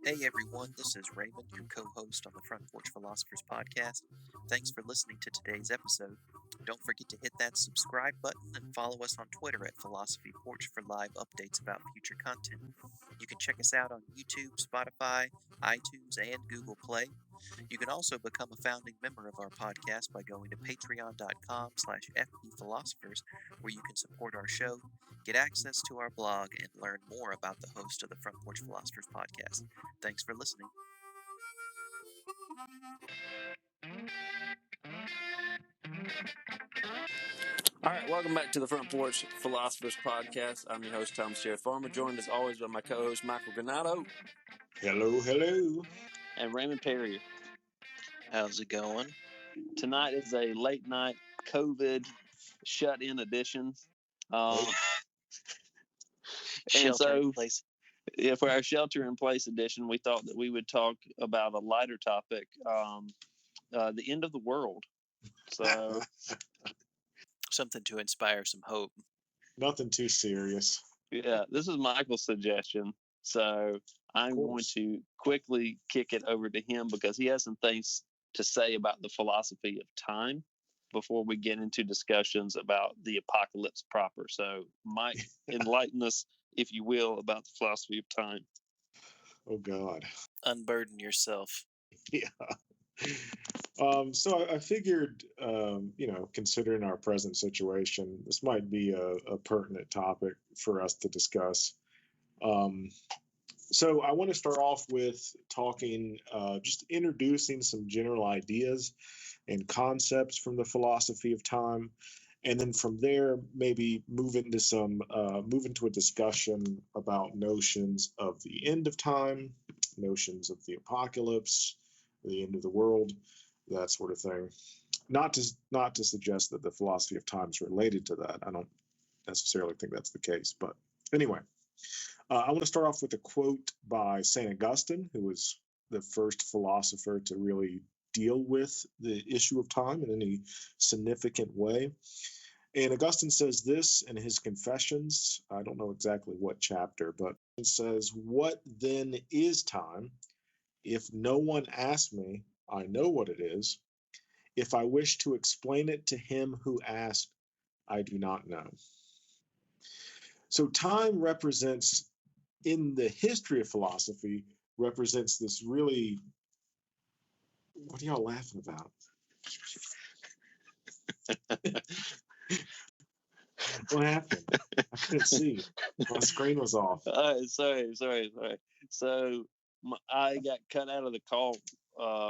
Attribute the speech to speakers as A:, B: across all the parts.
A: Hey everyone, this is Raymond, your co-host on the Front Porch Philosophers podcast. Thanks for listening to today's episode. Don't forget to hit that subscribe button and follow us on Twitter at Philosophy Porch for live updates about future content. You can check us out on YouTube, Spotify, iTunes, and Google Play. You can also become a founding member of our podcast by going to patreon.com/FPPhilosophers, where you can support our show, get access to our blog, and learn more about the host of the Front Porch Philosophers podcast. Thanks for listening.
B: All right, welcome back to the Front Porch Philosophers podcast. I'm your host, Tom Sheriff Farmer, joined as always by my co-host, Michael Granato.
C: Hello.
D: And Raymond Perrier.
A: How's it going?
D: Tonight is a late night COVID shut-in edition. And so, for our shelter-in-place edition, we thought that we would talk about a lighter topic, the end of the world. So,
A: something to inspire some hope.
C: Nothing too serious.
D: Yeah, this is Michael's suggestion. So I'm going to quickly kick it over to him because he has some things to say about the philosophy of time before we get into discussions about the apocalypse proper. So, Mike, enlighten us, if you will, about the philosophy of time.
C: Oh, God.
A: Unburden yourself.
C: Yeah. So I figured, considering our present situation, this might be a pertinent topic for us to discuss. So I want to start off with talking, just introducing some general ideas and concepts from the philosophy of time. And then from there, maybe move into a discussion about notions of the end of time, notions of the apocalypse, the end of the world, that sort of thing. Not to suggest that the philosophy of time is related to that. I don't necessarily think that's the case. But anyway, I want to start off with a quote by St. Augustine, who was the first philosopher to really deal with the issue of time in any significant way. And Augustine says this in his Confessions. I don't know exactly what chapter, but it says, "What then is time? If no one asks me, I know what it is. If I wish to explain it to him who asked, I do not know." So time represents, in the history of philosophy, represents this really... What are y'all laughing about? What happened? I couldn't see. My screen was off.
D: Sorry. So I got cut out of the call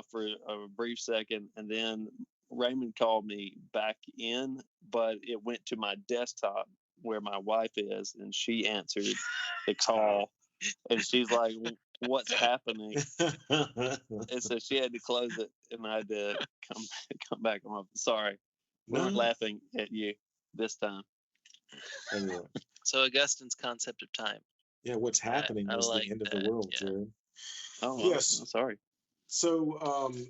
D: for a brief second, and then Raymond called me back in, but it went to my desktop where my wife is, and she answered the call, and she's like, "What's happening?" And so she had to close it, and I had to come back on. Sorry, we weren't laughing at you this time.
C: Anyway.
A: So Augustine's concept of time.
C: Yeah, what's happening is the end of the world, Jared.
D: Oh,
C: yes.
D: I'm sorry.
C: So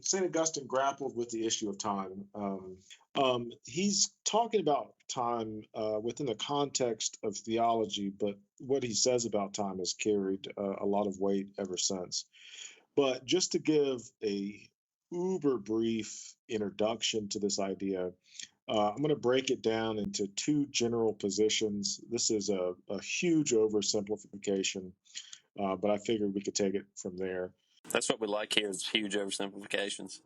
C: St. Augustine grappled with the issue of time. He's talking about time within the context of theology, but what he says about time has carried a lot of weight ever since. But just to give a uber brief introduction to this idea, I'm going to break it down into two general positions. This is a huge oversimplification, but I figured we could take it from there.
B: That's what we like here, is huge oversimplifications.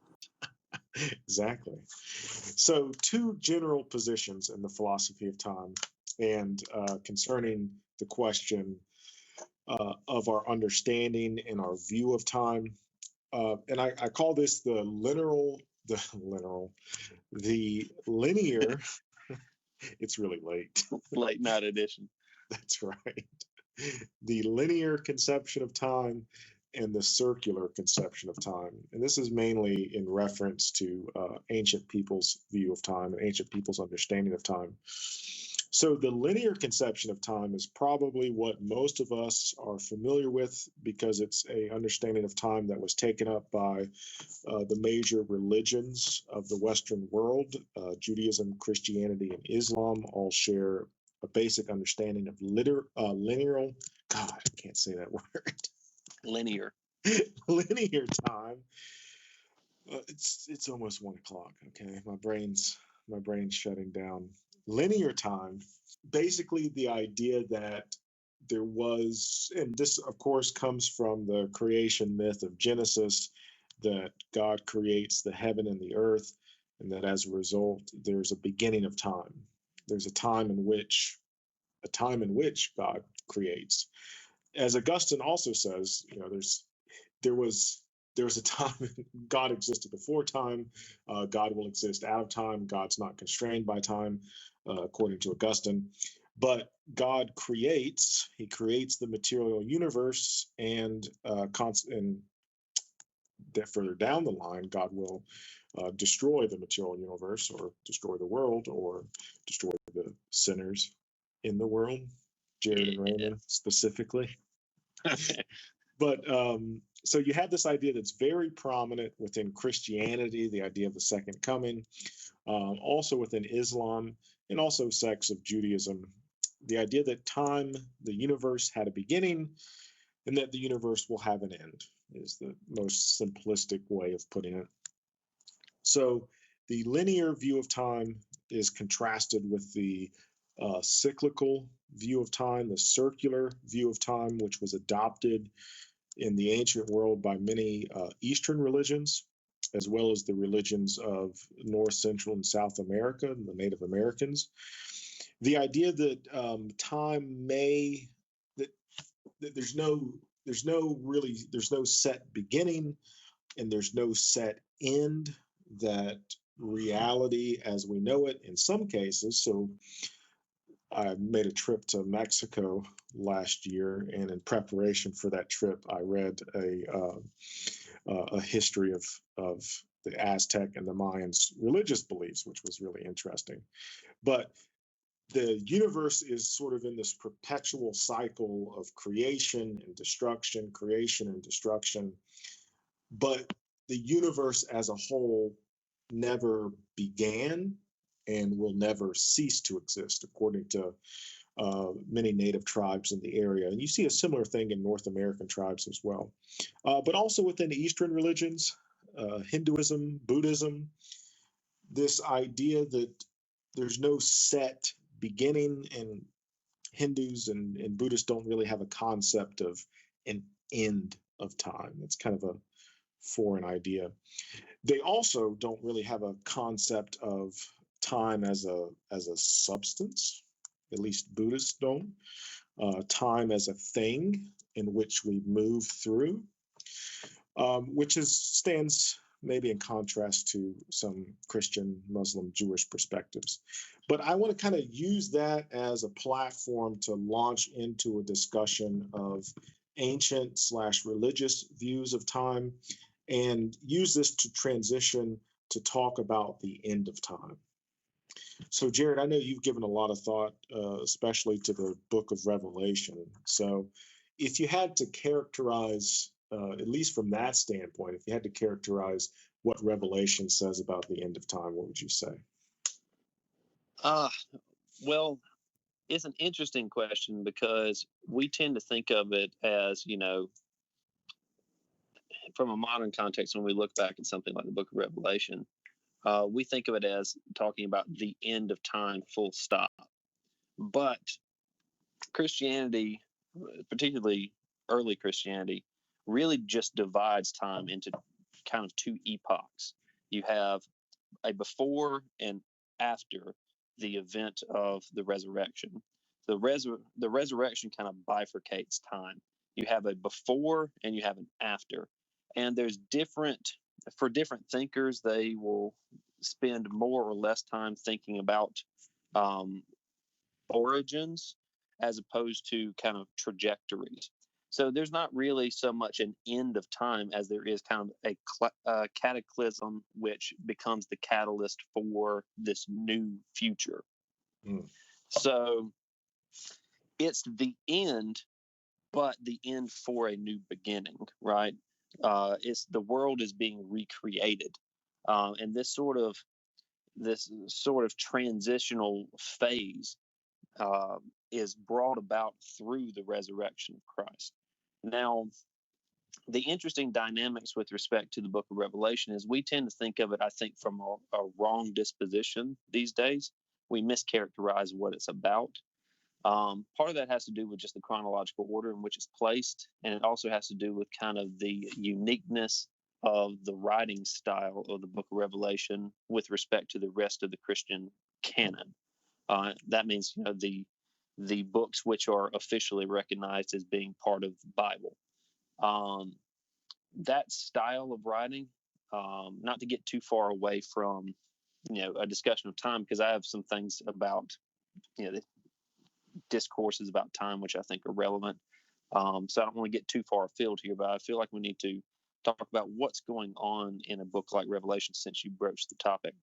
C: Exactly. So two general positions in the philosophy of time, and concerning the question of our understanding and our view of time. And I call this the linear. It's really late.
D: Late night edition.
C: That's right. The linear conception of time and the circular conception of time. And this is mainly in reference to ancient people's view of time and ancient people's understanding of time. So the linear conception of time is probably what most of us are familiar with, because it's a understanding of time that was taken up by the major religions of the Western world. Judaism, Christianity, and Islam all share a basic understanding of linear. God, I can't say that word.
D: Linear.
C: Linear time. It's almost 1 o'clock. Okay, my brain's shutting down. Linear time. Basically, the idea that there was, and this of course comes from the creation myth of Genesis, that God creates the heaven and the earth, and that as a result, there's a beginning of time. There's a time in which God creates. As Augustine also says, there was a time. God existed before time. God will exist out of time. God's not constrained by time, according to Augustine. But God creates. He creates the material universe, and further down the line, God will destroy the material universe, or destroy the world, or destroy the sinners in the world. Jared and Raymond specifically. But so you have this idea that's very prominent within Christianity, the idea of the second coming, also within Islam, and also sects of Judaism. The idea that time, the universe had a beginning, and that the universe will have an end is the most simplistic way of putting it. So the linear view of time is contrasted with the cyclical view of time, the circular view of time, which was adopted in the ancient world by many Eastern religions, as well as the religions of North, Central, and South America, and the Native Americans. The idea that that there's no set beginning, and there's no set end, that reality as we know it in some cases. So I made a trip to Mexico last year, and in preparation for that trip, I read a history of the Aztec and the Mayans' religious beliefs, which was really interesting. But the universe is sort of in this perpetual cycle of creation and destruction, creation and destruction. But the universe as a whole never began and will never cease to exist, according to many native tribes in the area. And you see a similar thing in North American tribes as well. But also within Eastern religions, Hinduism, Buddhism, this idea that there's no set beginning, and Hindus and Buddhists don't really have a concept of an end of time. It's kind of a foreign idea. They also don't really have a concept of time as a substance. At least Buddhists don't. Time as a thing in which we move through, which stands maybe in contrast to some Christian, Muslim, Jewish perspectives. But I want to kind of use that as a platform to launch into a discussion of ancient/religious views of time, and use this to transition to talk about the end of time. So, Jared, I know you've given a lot of thought, especially to the book of Revelation. So, if you had to characterize, at least from that standpoint, if you had to characterize what Revelation says about the end of time, what would you say?
D: Well, it's an interesting question, because we tend to think of it as, from a modern context, when we look back at something like the book of Revelation, we think of it as talking about the end of time, full stop. But Christianity, particularly early Christianity, really just divides time into kind of two epochs. You have a before and after the event of the resurrection. The resurrection kind of bifurcates time. You have a before and you have an after. And there's for different thinkers, they will spend more or less time thinking about origins as opposed to kind of trajectories. So there's not really so much an end of time as there is kind of a cataclysm, which becomes the catalyst for this new future. So it's the end, but the end for a new beginning, right? It's the world is being recreated, and this sort of transitional phase is brought about through the resurrection of Christ. Now, the interesting dynamics with respect to the book of Revelation is we tend to think of it, I think, from a wrong disposition these days. We mischaracterize what it's about. Part of that has to do with just the chronological order in which it's placed, and it also has to do with kind of the uniqueness of the writing style of the book of Revelation with respect to the rest of the Christian canon. That means, the books which are officially recognized as being part of the Bible. That style of writing, not to get too far away from, a discussion of time, because I have some things about, the discourses about time which I think are relevant. So I don't want to get too far afield here, but I feel like we need to talk about what's going on in a book like Revelation since you broached the topic.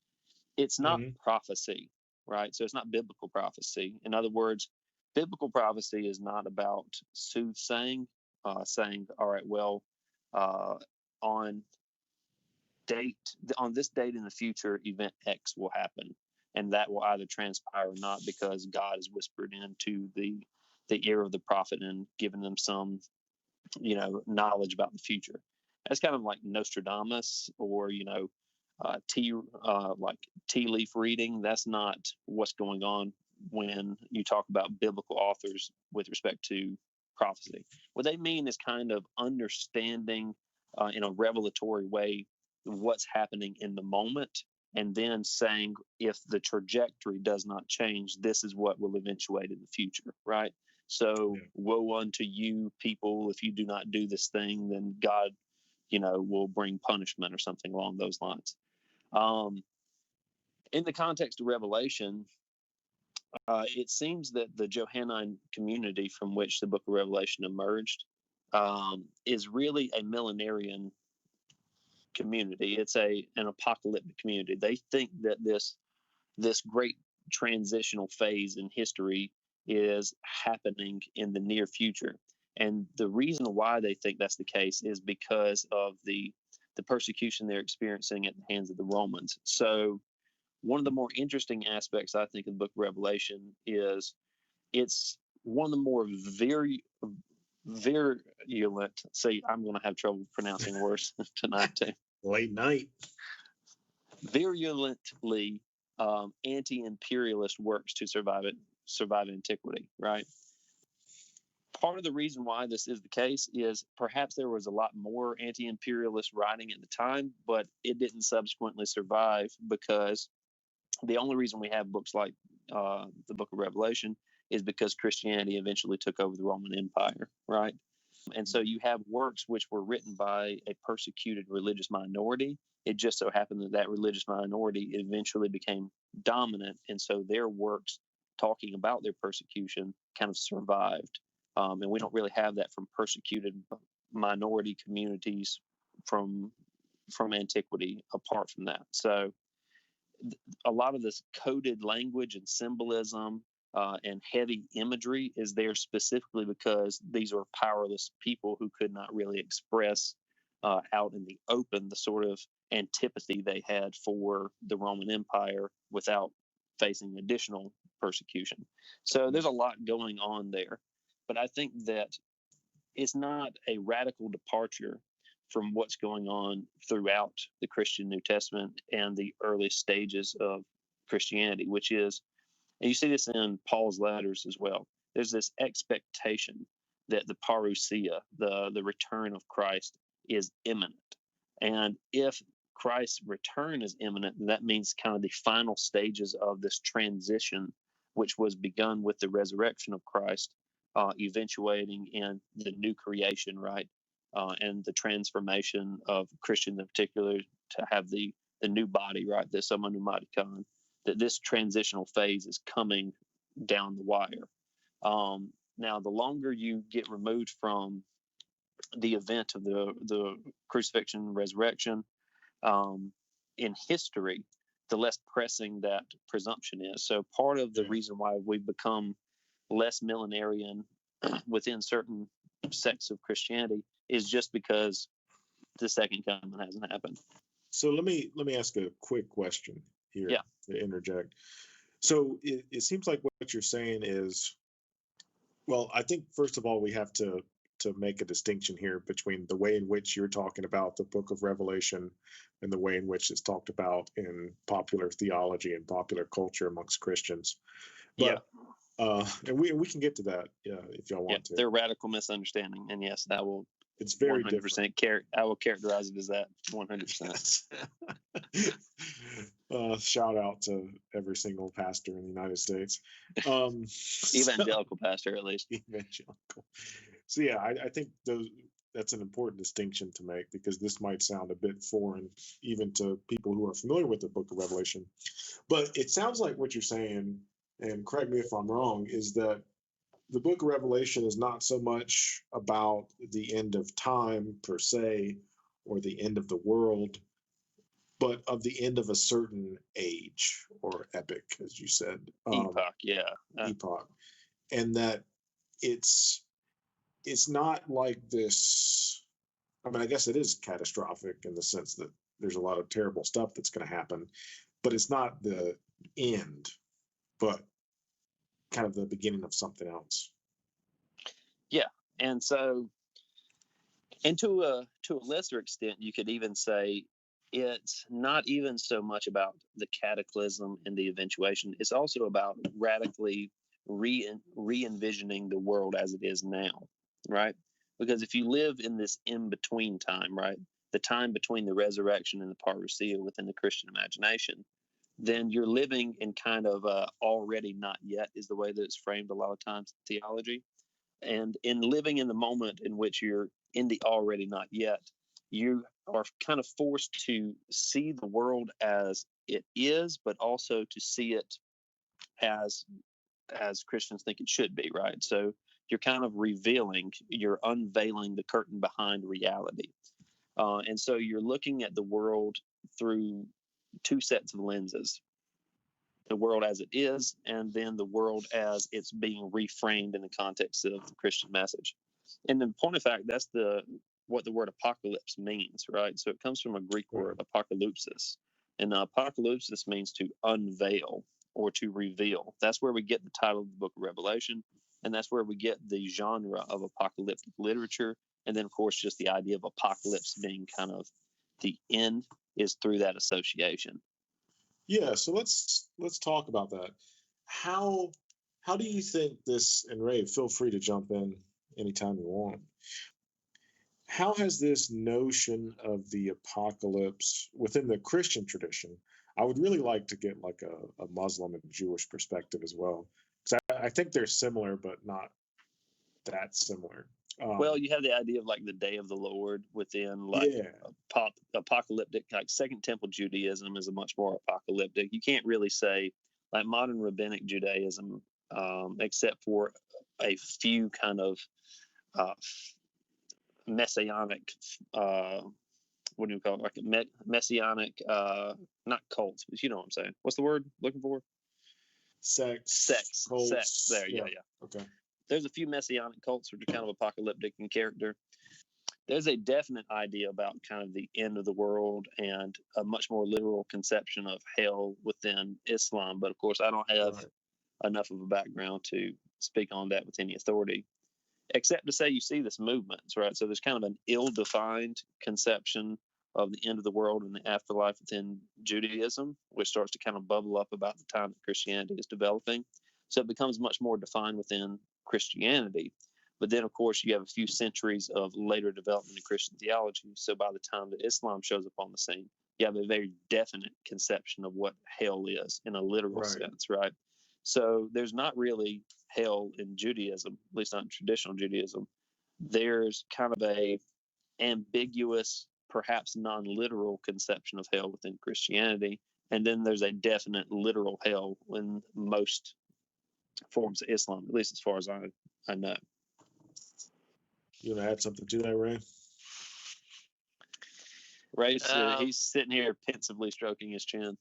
D: It's not prophecy, right? So it's not biblical prophecy. In other words, biblical prophecy is not about soothsaying, saying, all right, well, on this date in the future, event X will happen, and that will either transpire or not because God has whispered into the ear of the prophet and given them some, knowledge about the future. That's kind of like Nostradamus or like tea leaf reading. That's not what's going on when you talk about biblical authors with respect to prophecy. What they mean is kind of understanding in a revelatory way what's happening in the moment, and then saying, if the trajectory does not change, this is what will eventuate in the future, right? So, woe unto you, people, if you do not do this thing, then God, will bring punishment or something along those lines. In the context of Revelation, it seems that the Johannine community from which the book of Revelation emerged is really a millenarian community. It's an apocalyptic community. They think that this great transitional phase in history is happening in the near future. And the reason why they think that's the case is because of the persecution they're experiencing at the hands of the Romans. So one of the more interesting aspects, I think, of the book of Revelation is it's one of the more virulent. See, I'm going to have trouble pronouncing words tonight too.
C: Late night.
D: Virulently anti-imperialist works to survive antiquity, right? Part of the reason why this is the case is perhaps there was a lot more anti-imperialist writing at the time, but it didn't subsequently survive because the only reason we have books like the book of Revelation is because Christianity eventually took over the Roman Empire, right? And so you have works which were written by a persecuted religious minority. It just so happened that that religious minority eventually became dominant, and so their works talking about their persecution kind of survived. And we don't really have that from persecuted minority communities from antiquity apart from that. So a lot of this coded language and symbolism and heavy imagery is there specifically because these are powerless people who could not really express out in the open the sort of antipathy they had for the Roman Empire without facing additional persecution. So there's a lot going on there. But I think that it's not a radical departure from what's going on throughout the Christian New Testament and the early stages of Christianity, which is, and you see this in Paul's letters as well, there's this expectation that the parousia, the return of Christ, is imminent. And if Christ's return is imminent, that means kind of the final stages of this transition, which was begun with the resurrection of Christ, eventuating in the new creation, right? And the transformation of Christians in particular to have the new body, right? That someone who might come, that this transitional phase is coming down the wire. Now, the longer you get removed from the event of the crucifixion, resurrection in history, the less pressing that presumption is. So part of the reason why we've become less millenarian within certain sects of Christianity is just because the second coming hasn't happened.
C: So let me ask a quick question here to interject. So it seems like what you're saying is, well, I think first of all we have to to make a distinction here between the way in which you're talking about the book of Revelation and the way in which it's talked about in popular theology and popular culture amongst Christians.
D: Yeah.
C: But and we can get to that if y'all
D: Yeah.
C: want to.
D: They're radical misunderstanding. And yes, that will
C: It's very
D: 100% I will characterize it as that 100%.
C: Shout out to every single pastor in the United States.
D: Evangelical pastor, at least.
C: Evangelical. So yeah, I think that's an important distinction to make, because this might sound a bit foreign even to people who are familiar with the book of Revelation. But it sounds like what you're saying, and correct me if I'm wrong, is that the book of Revelation is not so much about the end of time per se, or the end of the world, but of the end of a certain age or epoch, as you said.
D: Epoch, yeah.
C: Epoch. And that it's not like this. I mean, I guess it is catastrophic in the sense that there's a lot of terrible stuff that's going to happen, but it's not the end, but kind of the beginning of something else.
D: Yeah. And so, and to a lesser extent, you could even say it's not even so much about the cataclysm and the eventuation. It's also about radically re-envisioning the world as it is now, right? Because if you live in this in-between time, right, the time between the resurrection and the parousia within the Christian imagination, then you're living in kind of already not yet is the way that it's framed a lot of times in theology. And in living in the moment in which you're in the already not yet, you are kind of forced to see the world as it is, but also to see it as Christians think it should be, right? So you're kind of you're unveiling the curtain behind reality. And so you're looking at the world through two sets of lenses: the world as it is, and then the world as it's being reframed in the context of the Christian message. And in point of fact, that's what the word apocalypse means, right? So it comes from a Greek word, apocalypsis. And apocalypsis means to unveil or to reveal. That's where we get the title of the book of Revelation. And that's where we get the genre of apocalyptic literature. And then, of course, just the idea of apocalypse being kind of the end is through that association.
C: Yeah, so let's talk about that. How do you think this, and Ray, feel free to jump in anytime you want. How has this notion of the apocalypse within the Christian tradition? I would really like to get like a Muslim and Jewish perspective as well, because I think they're similar, but not that similar.
D: Well, you have the idea of like the day of the Lord within apocalyptic, like Second Temple Judaism is a much more apocalyptic. You can't really say like modern rabbinic Judaism, except for a few kind of messianic, what do you call it? Like messianic, not cults, but you know what I'm saying. What's the word looking for?
C: Sects.
D: Sects. There, yeah.
C: Okay.
D: There's a few messianic cults which are kind of apocalyptic in character. There's a definite idea about kind of the end of the world and a much more literal conception of hell within Islam. But of course, I don't have enough of a background to speak on that with any authority, except to say you see this movement, right? So there's kind of an ill-defined conception of the end of the world and the afterlife within Judaism, which starts to kind of bubble up about the time that Christianity is developing. So it becomes much more defined within Christianity. But then, of course, you have a few centuries of later development in Christian theology. So by the time that Islam shows up on the scene, you have a very definite conception of what hell is in a literal sense, right? So there's not really hell in Judaism, at least not in traditional Judaism. There's kind of a ambiguous, perhaps non-literal conception of hell within Christianity. And then there's a definite literal hell in most forms of Islam, at least as far as I know.
C: You want to add something to that, Ray?
D: Ray's he's sitting here pensively stroking his chin.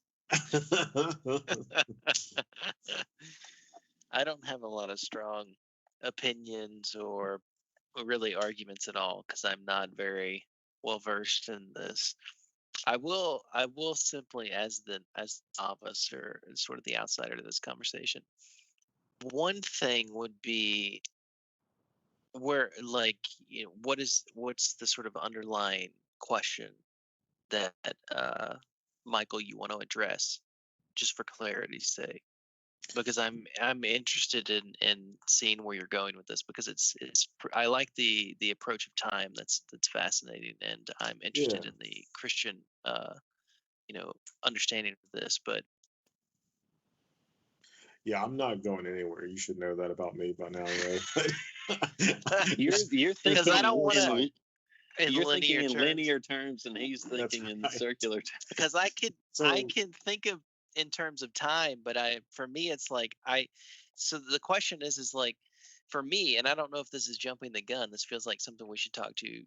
E: I don't have a lot of strong opinions or really arguments at all because I'm not very well versed in this. I will simply, as novice or sort of the outsider to this conversation, one thing would be where like what's the sort of underlying question that Michael you want to address, just for clarity's sake? Because I'm interested in seeing where you're going with this, because I like the approach of time. That's fascinating, and I'm interested
C: Yeah.
E: in the Christian understanding of this. But
C: Yeah, I'm not going anywhere. You should know that about me by now, Ray.
D: You're
E: because I
D: thinking
E: don't want to
C: Like,
E: in
D: you're
E: linear
D: thinking in
E: terms,
D: linear terms, and he's
C: that's
D: thinking in
C: right.
D: circular terms.
E: because I
C: So
E: can think of in terms of time, but for me it's like so the question is like, for me, and I don't know if this is jumping the gun, this feels like something we should talk to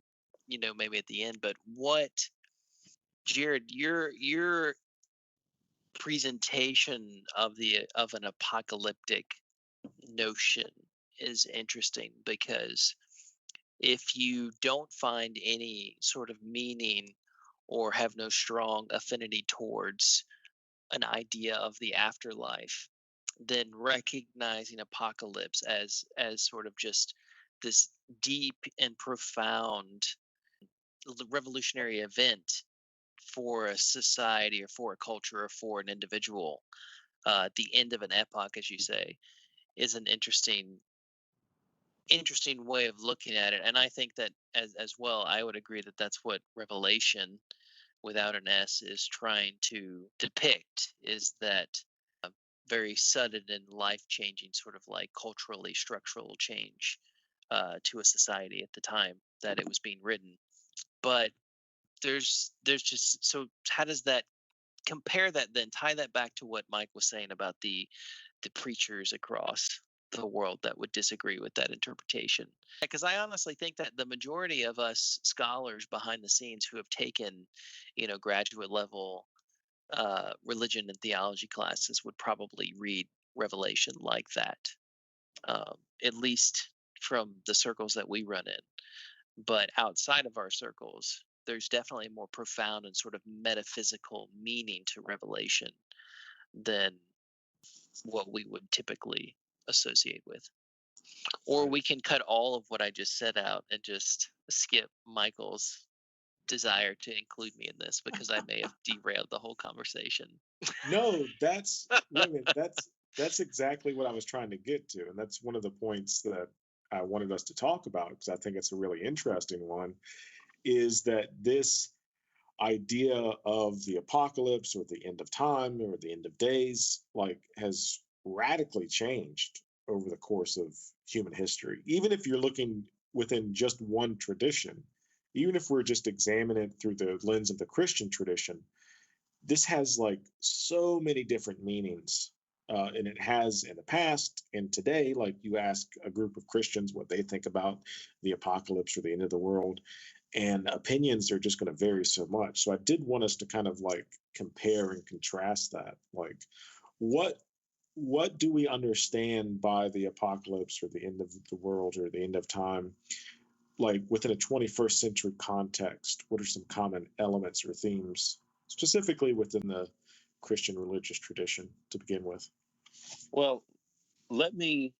E: maybe at the end, but what, Jared, your presentation of an apocalyptic notion is interesting, because if you don't find any sort of meaning or have no strong affinity towards an idea of the afterlife, then recognizing apocalypse as sort of just this deep and profound revolutionary event for a society or for a culture or for an individual, at the end of an epoch, as you say, is an interesting way of looking at it. And I think that as well, I would agree that that's what Revelation, without an S, is trying to depict, is that very sudden and life-changing sort of like culturally structural change to a society at the time that it was being written. But there's just, so how does that compare that, then tie that back to what Mike was saying about the preachers across the world that would disagree with that interpretation? Because I honestly think that the majority of us scholars behind the scenes who have taken graduate level religion and theology classes would probably read Revelation like that, at least from the circles that we run in. But outside of our circles, there's definitely a more profound and sort of metaphysical meaning to Revelation than what we would typically associate with. Or we can cut all of what I just said out and just skip Michael's desire to include me in this, because I may have derailed the whole conversation.
C: no, wait a minute, that's exactly what I was trying to get to, and that's one of the points that I wanted us to talk about, because I think it's a really interesting one, is that this idea of the apocalypse or the end of time or the end of days like has radically changed over the course of human history. Even if you're looking within just one tradition, even if we're just examining it through the lens of the Christian tradition, this has like so many different meanings. And it has in the past and today. Like, you ask a group of Christians what they think about the apocalypse or the end of the world, and opinions are just going to vary so much. So I did want us to kind of like compare and contrast that. Like, what what do we understand by the apocalypse or the end of the world or the end of time, like within a 21st century context? What are some common elements or themes, specifically within the Christian religious tradition, to begin with?
D: Well, let me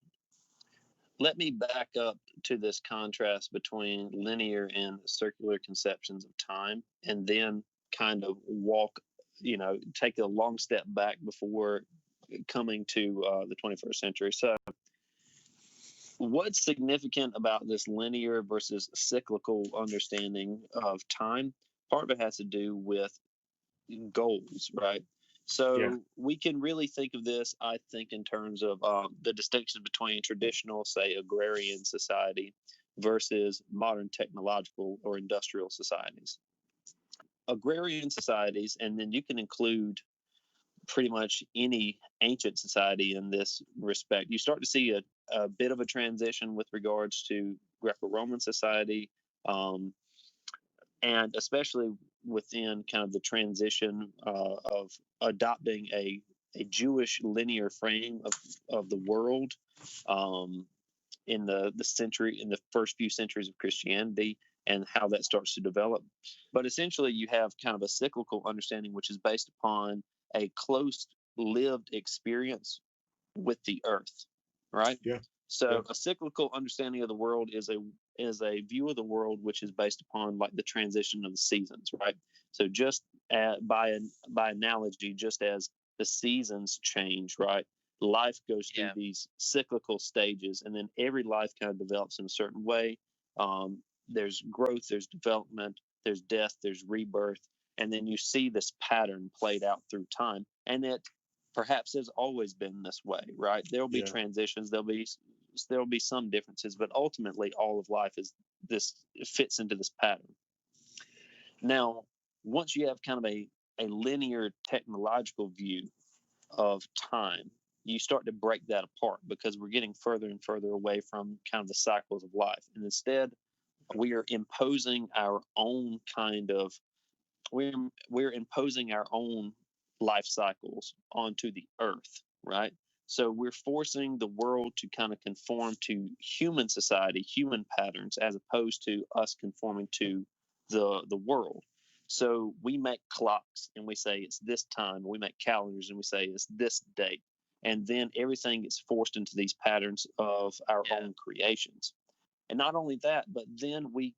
D: back up to this contrast between linear and circular conceptions of time, and then kind of take a long step back before coming to the 21st century. So, what's significant about this linear versus cyclical understanding of time? Part of it has to do with goals, right?
C: Yeah.
D: So we can really think of this, I think, in terms of the distinction between traditional, say, agrarian society versus modern technological or industrial societies. Agrarian societies, and then you can include pretty much any ancient society in this respect, you start to see a bit of a transition with regards to Greco-Roman society, and especially within kind of the transition of adopting a Jewish linear frame of the world, in the first few centuries of Christianity, and how that starts to develop. But essentially, you have kind of a cyclical understanding, which is based upon a close lived experience with the earth, right?
C: Yeah.
D: So a cyclical understanding of the world is a view of the world which is based upon like the transition of the seasons, right? So just by analogy, just as the seasons change, right? Life goes through these cyclical stages, and then every life kind of develops in a certain way. There's growth, there's development, there's death, there's rebirth, and then you see this pattern played out through time, and it perhaps has always been this way, right? There'll be transitions, there'll be some differences, but ultimately all of life is this, it fits into this pattern. Now, once you have kind of a linear technological view of time, you start to break that apart because we're getting further and further away from kind of the cycles of life. And instead, we are imposing our own kind of, we're imposing our own life cycles onto the earth, right? So we're forcing the world to kind of conform to human society, human patterns, as opposed to us conforming to the world. So we make clocks and we say it's this time. We make calendars and we say it's this date. And then everything gets forced into these patterns of our own creations. And not only that, but then we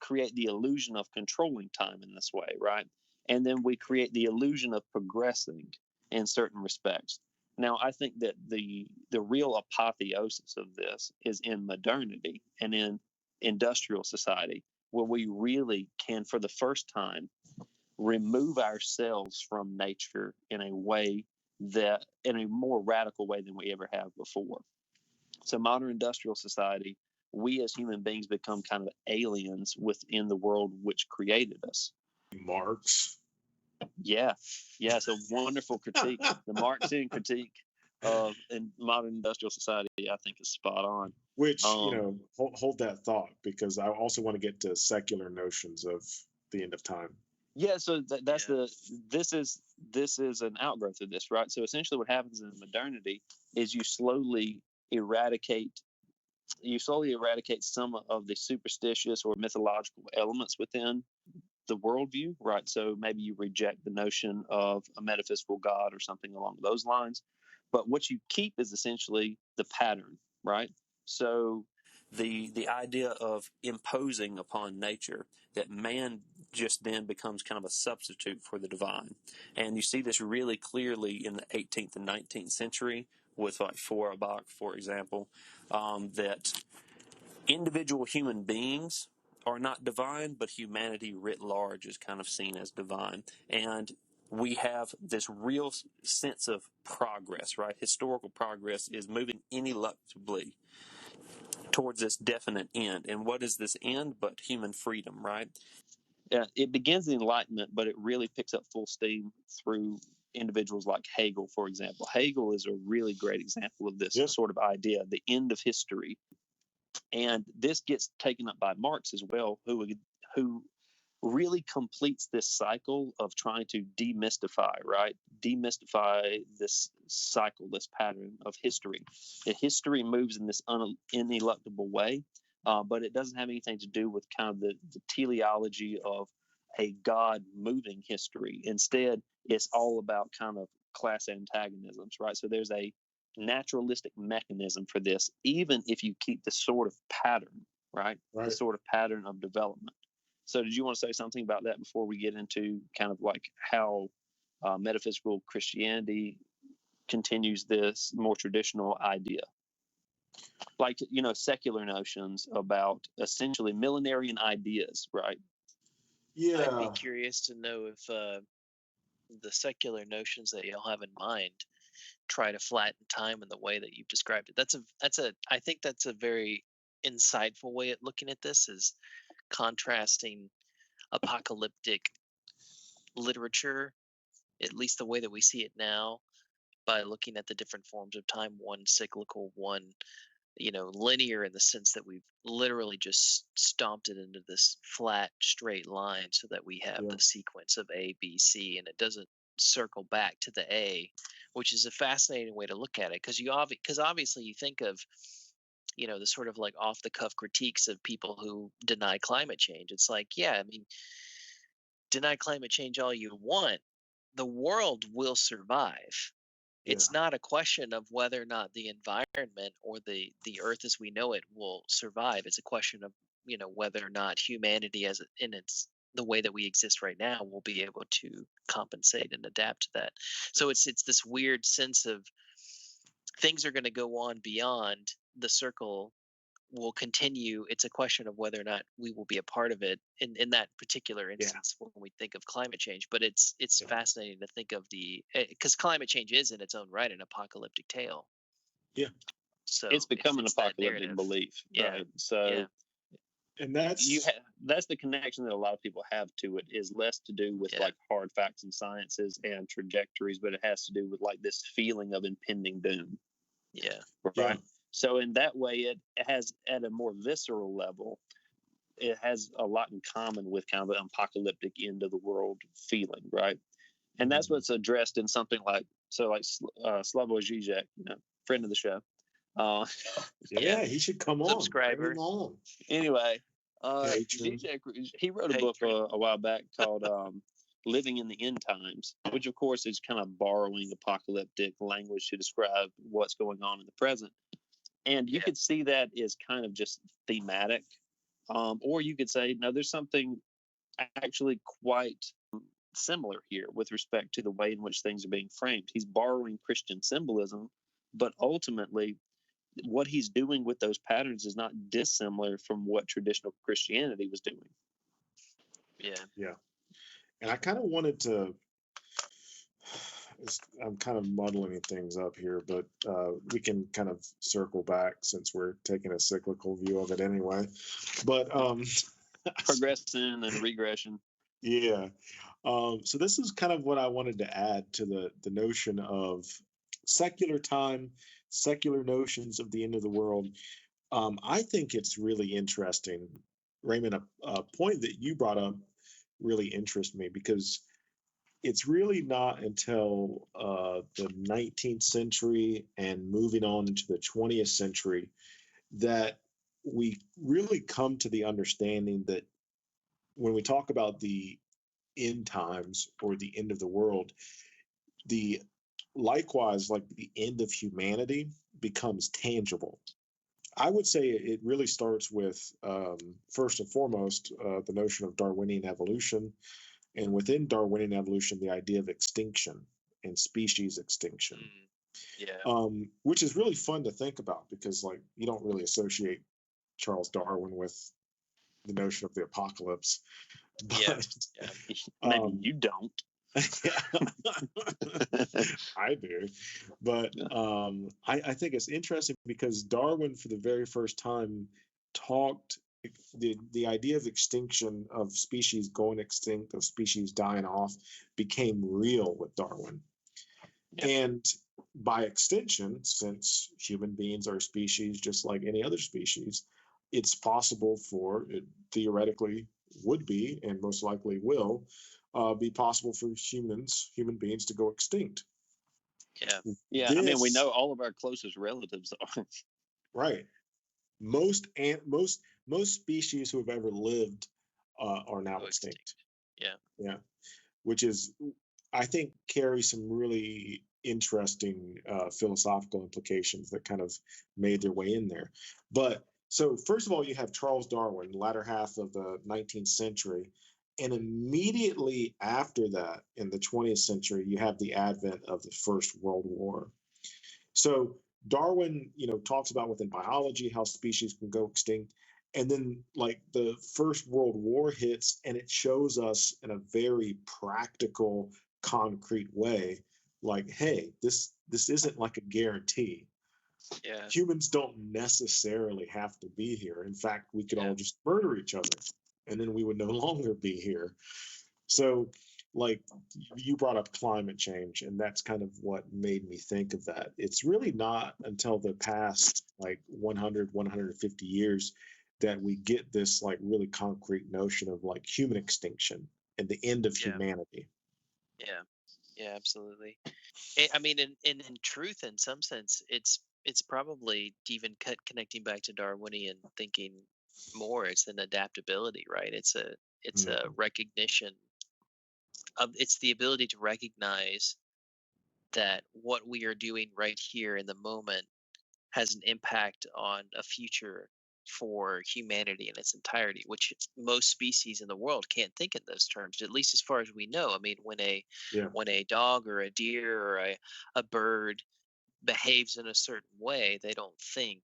D: create the illusion of controlling time in this way, right? And then we create the illusion of progressing in certain respects. Now, I think that the real apotheosis of this is in modernity and in industrial society, where we really can, for the first time, remove ourselves from nature in a way that, in a more radical way than we ever have before. So modern industrial society, we as human beings become kind of aliens within the world which created us.
C: Marx.
D: Yeah. It's a wonderful critique. The Marxian critique of in modern industrial society, I think, is spot on.
C: Which, hold that thought, because I also want to get to secular notions of the end of time.
D: Yeah, so this is an outgrowth of this, right? So essentially what happens in modernity is you slowly eradicate some of the superstitious or mythological elements within the worldview, right? So maybe you reject the notion of a metaphysical God or something along those lines. But what you keep is essentially the pattern, right?
B: So the idea of imposing upon nature, that man just then becomes kind of a substitute for the divine. And you see this really clearly in the 18th and 19th century with like Feuerbach, for example, that individual human beings are not divine, but humanity writ large is kind of seen as divine. And we have this real sense of progress, right? Historical progress is moving ineluctably towards this definite end. And what is this end but human freedom, right?
D: It begins in Enlightenment, but it really picks up full steam through individuals like Hegel, for example. Hegel is a really great example of this sort of idea, the end of history. And this gets taken up by Marx as well, who really completes this cycle of trying to demystify, right? Demystify this cycle, this pattern of history. The history moves in this ineluctable way, but it doesn't have anything to do with kind of the teleology of a God moving history. Instead, it's all about kind of class antagonisms, right? So there's a naturalistic mechanism for this, even if you keep the sort of pattern, right? The sort of pattern of development. So did you want to say something about that before we get into kind of like how metaphysical Christianity continues this more traditional idea? Like, secular notions about essentially millenarian ideas, right?
E: Yeah. I'd be curious to know if the secular notions that y'all have in mind try to flatten time in the way that you've described it. I think that's a very insightful way of looking at this, is contrasting apocalyptic literature, at least the way that we see it now, by looking at the different forms of time, one cyclical, one linear, in the sense that we've literally just stomped it into this flat straight line so that we have the sequence of A, B, C, and it doesn't circle back to the A, which is a fascinating way to look at it, because obviously you think of the sort of like off the cuff critiques of people who deny climate change. It's like, yeah, I mean, deny climate change all you want, the world will survive. It's not a question of whether or not the environment or the earth as we know it will survive. It's a question of, whether or not humanity in its the way that we exist right now will be able to compensate and adapt to that. So it's this weird sense of things are going to go on beyond the circle will continue. It's a question of whether or not we will be a part of it in that particular instance when we think of climate change. But it's fascinating to think of because climate change is in its own right an apocalyptic tale.
C: Yeah.
D: So it's become an apocalyptic belief, right? So
C: and that's
D: the connection that a lot of people have to it, is less to do with like hard facts and sciences and trajectories, but it has to do with like this feeling of impending doom. Right. So in that way, it has, at a more visceral level, it has a lot in common with kind of an apocalyptic end of the world feeling, right? And that's what's addressed in something like Slavoj Žižek, friend of the show.
C: He should come on.
E: Subscriber.
D: Anyway, Žižek, he wrote a book a while back called Living in the End Times, which of course is kind of borrowing apocalyptic language to describe what's going on in the present. And you could see that as kind of just thematic, or you could say, no, there's something actually quite similar here with respect to the way in which things are being framed. He's borrowing Christian symbolism, but ultimately what he's doing with those patterns is not dissimilar from what traditional Christianity was doing.
C: Yeah. And I kind of wanted to, I'm kind of muddling things up here, but we can kind of circle back since we're taking a cyclical view of it anyway. But
D: progression and regression.
C: Yeah. So this is kind of what I wanted to add to the notion of secular time, secular notions of the end of the world. I think it's really interesting, Raymond, a point that you brought up really interests me, because it's really not until the 19th century and moving on into the 20th century that we really come to the understanding that when we talk about the end times or the end of the world, likewise, like the end of humanity becomes tangible. I would say it really starts with, first and foremost, the notion of Darwinian evolution, and within Darwinian evolution, the idea of extinction and species extinction. Which is really fun to think about, because like you don't really associate Charles Darwin with the notion of the apocalypse. But,
D: maybe you don't.
C: I do, but I think it's interesting because Darwin, for the very first time, talked the idea of extinction, of species going extinct, of species dying off, became real with Darwin. And by extension, since human beings are a species just like any other species, it's possible for, it theoretically would be, and most likely will be possible for human beings to go extinct.
D: I mean, we know all of our closest relatives are.
C: Right. Most species who have ever lived are now extinct. Yeah. Which is, I think, carries some really interesting philosophical implications that kind of made their way in there. But so first of all, you have Charles Darwin, latter half of the 19th century. And immediately after that, in the 20th century, you have the advent of the First World War. So Darwin, talks about within biology how species can go extinct. And then like the First World War hits, and it shows us in a very practical, concrete way, like, hey, this isn't like a guarantee. Humans don't necessarily have to be here. In fact, we could all just murder each other, and then we would no longer be here. So like you brought up climate change, and that's kind of what made me think of that. It's really not until the past like 150 years that we get this like really concrete notion of like human extinction and the end of humanity.
E: Yeah, absolutely. I mean, in truth, in some sense, it's probably even connecting back to Darwinian thinking more. It's an adaptability, right? It's a recognition of, it's the ability to recognize that what we are doing right here in the moment has an impact on a future for humanity in its entirety, which most species in the world can't think in those terms, at least as far as we know. I mean,
C: Yeah.
E: when a dog or a deer or a bird behaves in a certain way, they don't think,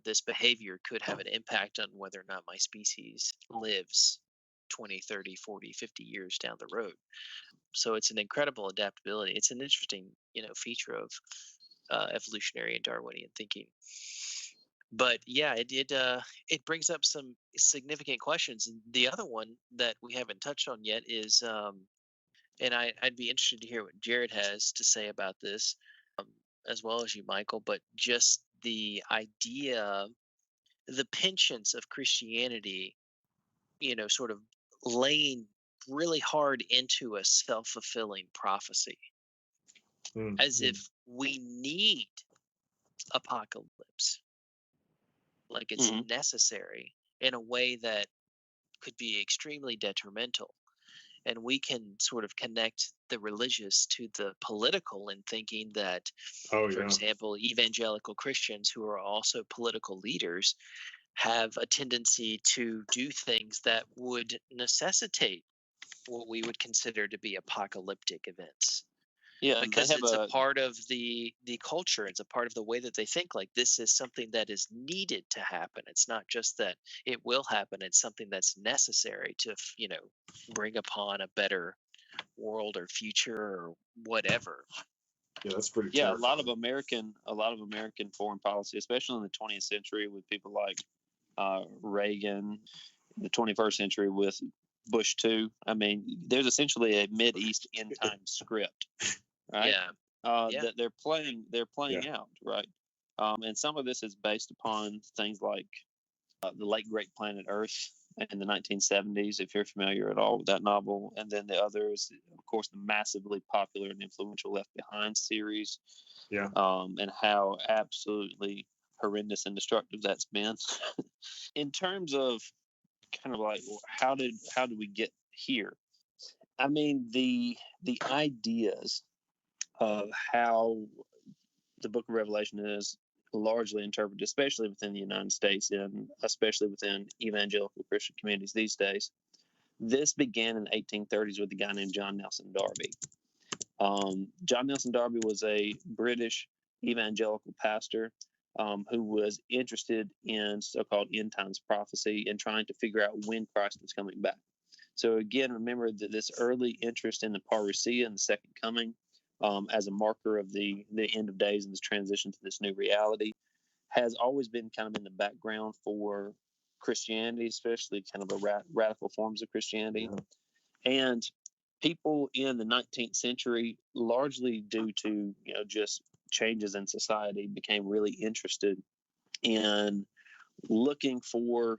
E: this behavior could have an impact on whether or not my species lives 20, 30, 40, 50 years down the road. So it's an incredible adaptability. It's an interesting, feature of evolutionary and Darwinian thinking. But yeah, it brings up some significant questions. And the other one that we haven't touched on yet is, and I'd be interested to hear what Jared has to say about this, um, as well as you, Michael. But just the idea, the penchants of Christianity, sort of laying really hard into a self-fulfilling prophecy, as
C: Mm.
E: if we need apocalypse, like it's
D: Hmm.
E: necessary in a way that could be extremely detrimental. And we can sort of connect the religious to the political in thinking that,
C: Oh
E: for
C: yeah.
E: example, evangelical Christians who are also political leaders have a tendency to do things that would necessitate what we would consider to be apocalyptic events,
D: Yeah, they
E: because
D: have
E: it's a
D: a
E: part of the culture. It's a part of the way that they think, like this is something that is needed to happen. It's not just that it will happen, it's something that's necessary to bring upon a better world or future or whatever.
C: Yeah, that's pretty
D: yeah
C: terrifying.
D: a lot of American foreign policy, especially in the 20th century with people like Reagan, the 21st century with Bush too. I mean, there's essentially a Mid East end time script, right?
E: Yeah. Yeah.
D: That they're playing
C: Yeah.
D: out, right? And some of this is based upon things like the late great planet Earth in the 1970s, if you're familiar at all with that novel. And then the other is, of course, the massively popular and influential Left Behind series,
C: Yeah.
D: and how absolutely horrendous and destructive that's been. In terms of kind of like how did we get here? I mean, the ideas of how the Book of Revelation is largely interpreted, especially within the United States and especially within evangelical Christian communities these days. This began in the 1830s with a guy named John Nelson Darby. John Nelson Darby was a British evangelical pastor who was interested in so-called end times prophecy and trying to figure out when Christ was coming back. So again, remember that this early interest in the parousia and the second coming as a marker of the end of days and this transition to this new reality has always been kind of in the background for Christianity, especially kind of radical forms of Christianity. Yeah. And people in the 19th century, largely due to just changes in society, became really interested in looking for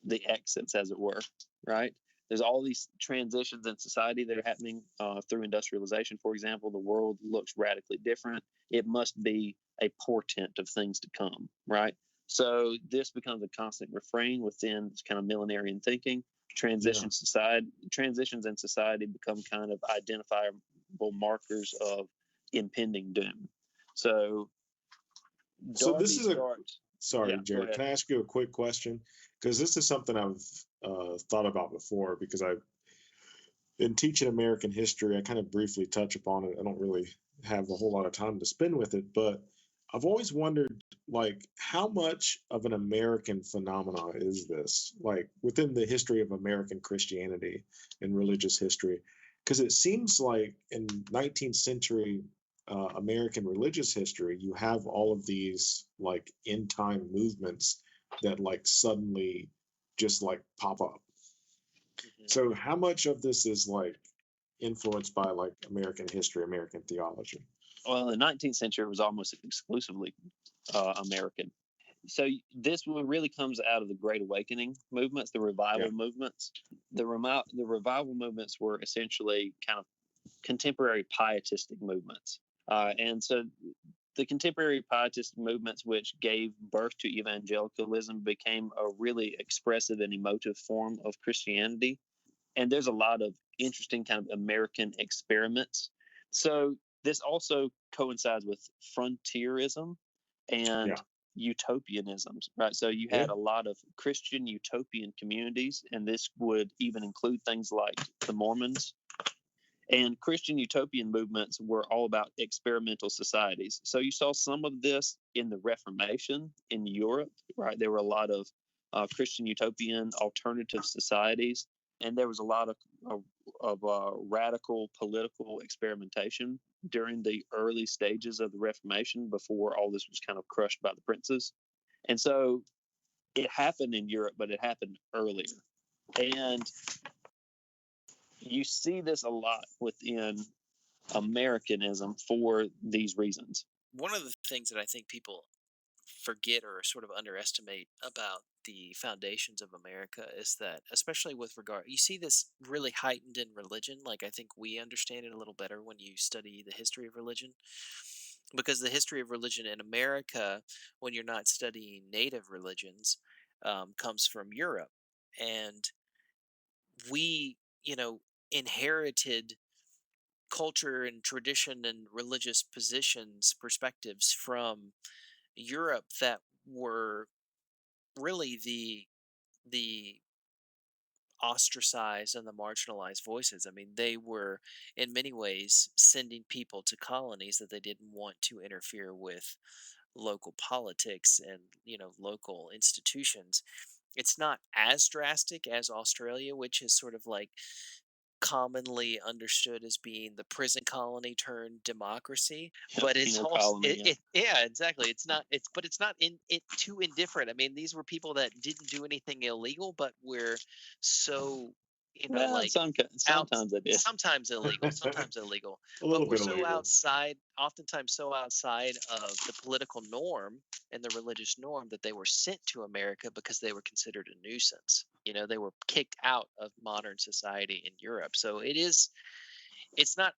D: the exits, as it were, right? There's all these transitions in society that are happening through industrialization, for example. The world looks radically different. It must be a portent of things to come, right? So this becomes a constant refrain within this kind of millenarian thinking. Transitions in society become kind of identifiable markers of impending doom. So
C: This is sorry,
D: Yeah,
C: Jared. Can I ask you a quick question? Because this is something I've thought about before. Because in teaching American history, I kind of briefly touch upon it. I don't really have a whole lot of time to spend with it, but I've always wondered, like, how much of an American phenomenon is this, like, within the history of American Christianity and religious history? Because it seems like in 19th century American religious history, you have all of these like end time movements that like suddenly just like pop up.
E: Mhm.
C: So how much of this is like influenced by like American history, American theology?
D: Well, the 19th century was almost exclusively American. So this one really comes out of the Great Awakening movements, the revival movements. The revival movements were essentially kind of contemporary pietistic movements. And so the contemporary pietistic movements, which gave birth to evangelicalism, became a really expressive and emotive form of Christianity. And there's a lot of interesting kind of American experiments. So this also coincides with frontierism and
C: Yeah.
D: utopianisms, right? So you
C: Yeah.
D: had a lot of Christian utopian communities, and this would even include things like the Mormons. And Christian utopian movements were all about experimental societies. So you saw some of this in the Reformation in Europe, right? There were a lot of Christian utopian alternative societies, and there was a lot of radical political experimentation during the early stages of the Reformation before all this was kind of crushed by the princes. And so it happened in Europe, but it happened earlier. And you see this a lot within Americanism for these reasons.
E: One of the things that I think people forget or sort of underestimate about the foundations of America is that, especially with regard, you see this really heightened in religion. Like, I think we understand it a little better when you study the history of religion, because the history of religion in America, when you're not studying native religions, comes from Europe. And we, inherited culture and tradition and religious positions, perspectives from Europe that were really the ostracized and the marginalized voices. I mean, they were in many ways sending people to colonies that they didn't want to interfere with local politics and, local institutions. It's not as drastic as Australia, which is sort of like commonly understood as being the prison colony turned democracy, but it's
D: Penal
E: also
D: colony, yeah.
E: yeah, exactly. It's not too indifferent. I mean, these were people that didn't do anything illegal, but were so
D: Well,
E: like
D: sometimes they did.
E: sometimes illegal, sometimes illegal,
C: A little
E: but we're
C: bit
E: so
C: illegal.
E: outside, oftentimes so outside of the political norm and the religious norm, that they were sent to America because they were considered a nuisance. They were kicked out of modern society in Europe. So it's not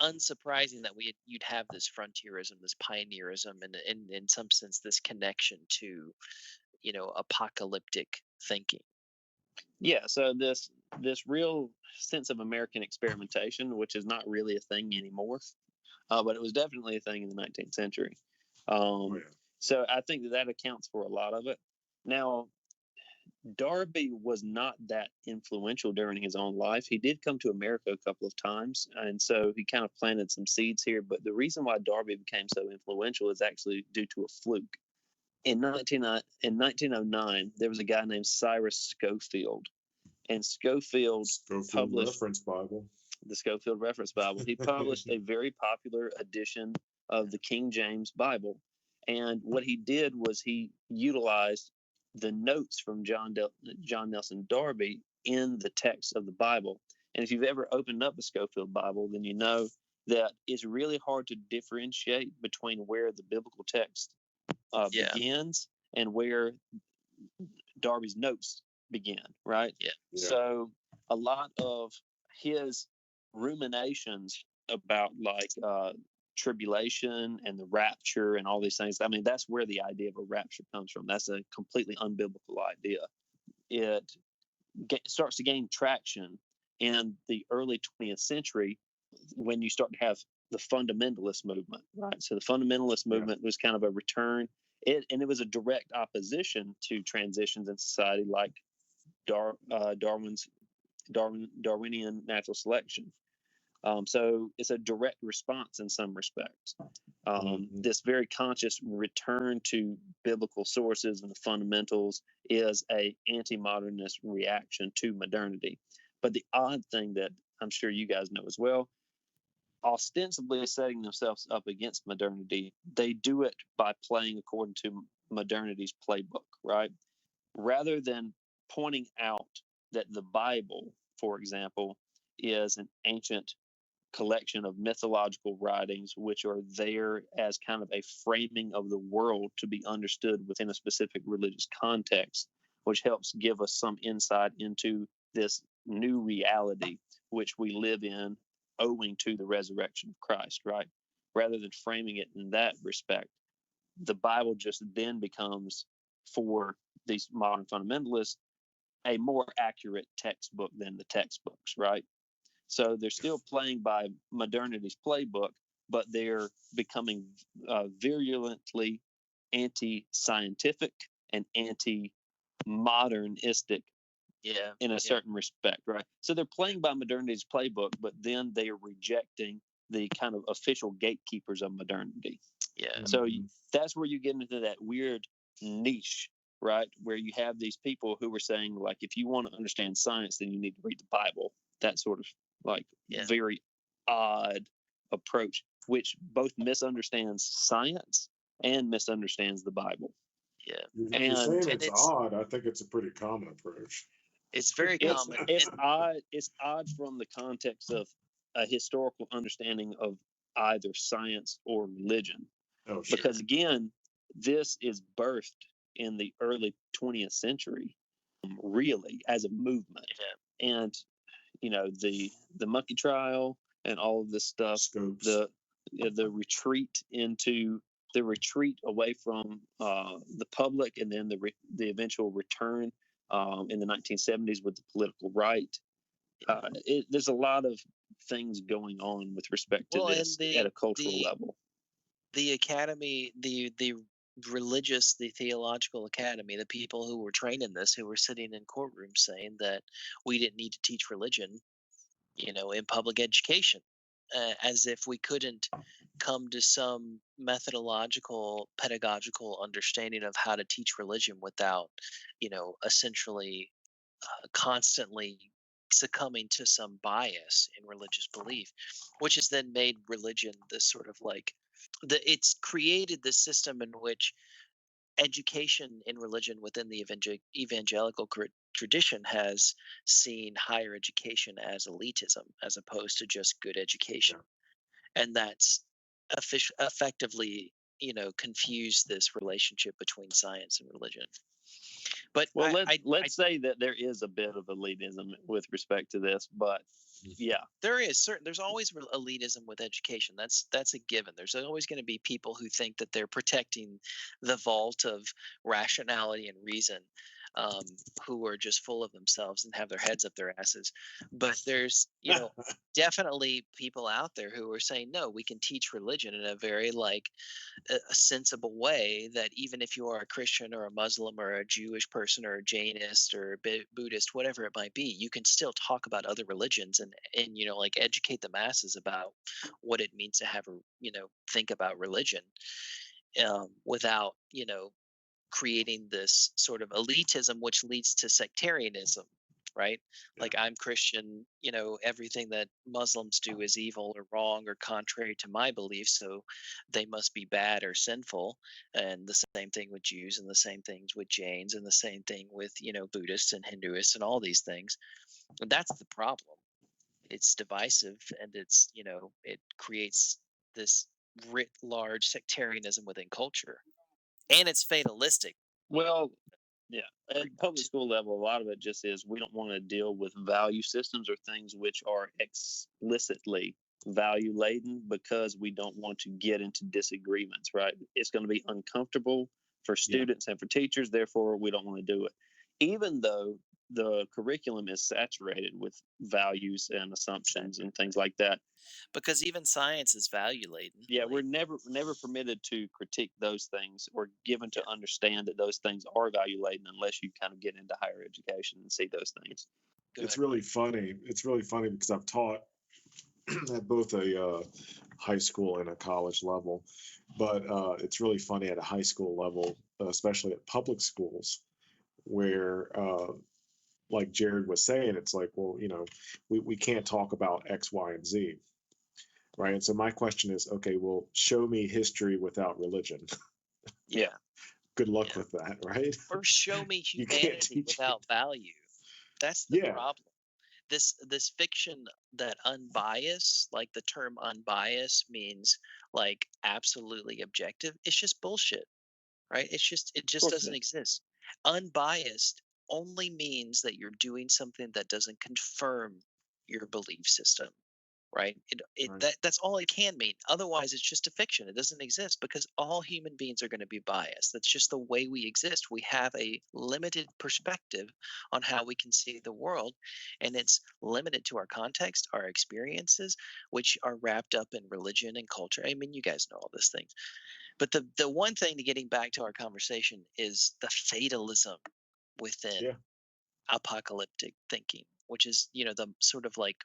E: unsurprising that you'd have this frontierism, this pioneerism, and in some sense this connection to apocalyptic thinking.
D: Yeah, so this real sense of American experimentation, which is not really a thing anymore, but it was definitely a thing in the 19th century.
C: Oh, yeah.
D: So I think that accounts for a lot of it. Now, Darby was not that influential during his own life. He did come to America a couple of times, and so he kind of planted some seeds here. But the reason why Darby became so influential is actually due to a fluke. In 1909, there was a guy named Cyrus Schofield, and Schofield published
C: Reference Bible.
D: the Schofield Reference Bible. He published a very popular edition of the King James Bible. And what he did was he utilized the notes from John Nelson Darby in the text of the Bible. And if you've ever opened up a Schofield Bible, then you know that it's really hard to differentiate between where the biblical text begins and where Darby's notes begin, right?
E: Yeah.
D: So a lot of his ruminations about tribulation and the rapture and all these things. I mean, that's where the idea of a rapture comes from. That's a completely unbiblical idea. It starts to gain traction in the early 20th century when you start to have the fundamentalist movement, right? So the fundamentalist movement was kind of a return. And it was a direct opposition to transitions in society like Darwinian natural selection. So it's a direct response in some respects. This very conscious return to biblical sources and the fundamentals is a anti-modernist reaction to modernity. But the odd thing that I'm sure you guys know as well, ostensibly setting themselves up against modernity, they do it by playing according to modernity's playbook, right? Rather than pointing out that the Bible, for example, is an ancient collection of mythological writings which are there as kind of a framing of the world to be understood within a specific religious context, which helps give us some insight into this new reality which we live in owing to the resurrection of Christ, right? Rather than framing it in that respect, the Bible just then becomes, for these modern fundamentalists, a more accurate textbook than the textbooks, right? So they're still playing by modernity's playbook, but they're becoming virulently anti-scientific and anti-modernistic in a certain respect, right? So they're playing by modernity's playbook, but then they are rejecting the kind of official gatekeepers of modernity.
E: Yeah.
D: So that's where you get into that weird niche, right? Where you have these people who were saying, like, if you want to understand science, then you need to read the Bible. That sort of like very odd approach, which both misunderstands science and misunderstands the Bible.
E: Yeah.
C: If you're saying it's odd, I think it's a pretty common approach.
E: It's very common.
D: It's odd. It's odd from the context of a historical understanding of either science or religion.
C: Oh, sure.
D: Because again, this is birthed in the early 20th century, really, as a movement. And the monkey trial and all of this stuff,
C: Scopes.
D: the retreat away from the public, and then the eventual return in the 1970s with the political right. There's a lot of things going on with respect to this at a cultural level.
E: The academy, the religious, the theological academy, the people who were trained in this, who were sitting in courtrooms saying that we didn't need to teach religion, in public education, as if we couldn't come to some methodological, pedagogical understanding of how to teach religion without, essentially constantly succumbing to some bias in religious belief, which has then made religion this sort of like it's created this system in which education in religion within the evangelical tradition has seen higher education as elitism as opposed to just good education. And that's effectively, confused this relationship between science and religion. But
D: let's say that there is a bit of elitism with respect to this, but
E: there's always elitism with education. That's a given. There's always going to be people who think that they're protecting the vault of rationality and reason, who are just full of themselves and have their heads up their asses. But there's definitely people out there who are saying, no, we can teach religion in a very a sensible way, that even if you are a Christian or a Muslim or a Jewish person or a Jainist or a Buddhist, whatever it might be, you can still talk about other religions and educate the masses about what it means to have think about religion, without creating this sort of elitism which leads to sectarianism, right? Like, I'm Christian, everything that Muslims do is evil or wrong or contrary to my beliefs, so they must be bad or sinful. And the same thing with Jews, and the same things with Jains, and the same thing with Buddhists and Hinduists and all these things. And that's the problem. It's divisive, and it creates this writ large sectarianism within culture, and it's fatalistic.
D: Well, yeah, at public school level, a lot of it just is we don't want to deal with value systems or things which are explicitly value laden, because we don't want to get into disagreements, right? It's going to be uncomfortable for students and for teachers, therefore we don't want to do it. Even though the curriculum is saturated with values and assumptions and things like that.
E: Because even science is value laden.
D: Yeah, we're never permitted to critique those things or given to understand that those things are value laden unless you kind of get into higher education and see those things.
C: It's really funny. It's really funny because I've taught at both a high school and a college level, but it's really funny at a high school level, especially at public schools, where like Jared was saying, it's like, well, we can't talk about X, Y, and Z, right? And so my question is, okay, well, show me history without religion.
E: Yeah.
C: Good luck with that, right?
E: Or show me humanity without value. That's the problem. This fiction that unbiased, like the term unbiased means like absolutely objective, it's just bullshit, right? It just doesn't exist. Unbiased only means that you're doing something that doesn't confirm your belief system. right?
C: Right.
E: That's all it can mean. Otherwise, it's just a fiction. It doesn't exist because all human beings are going to be biased. That's just the way we exist. We have a limited perspective on how we can see the world, and it's limited to our context, our experiences, which are wrapped up in religion and culture. I mean, you guys know all these things. But the one thing, to getting back to our conversation, is the fatalism within
C: Yeah.
E: apocalyptic thinking, which is, the sort of like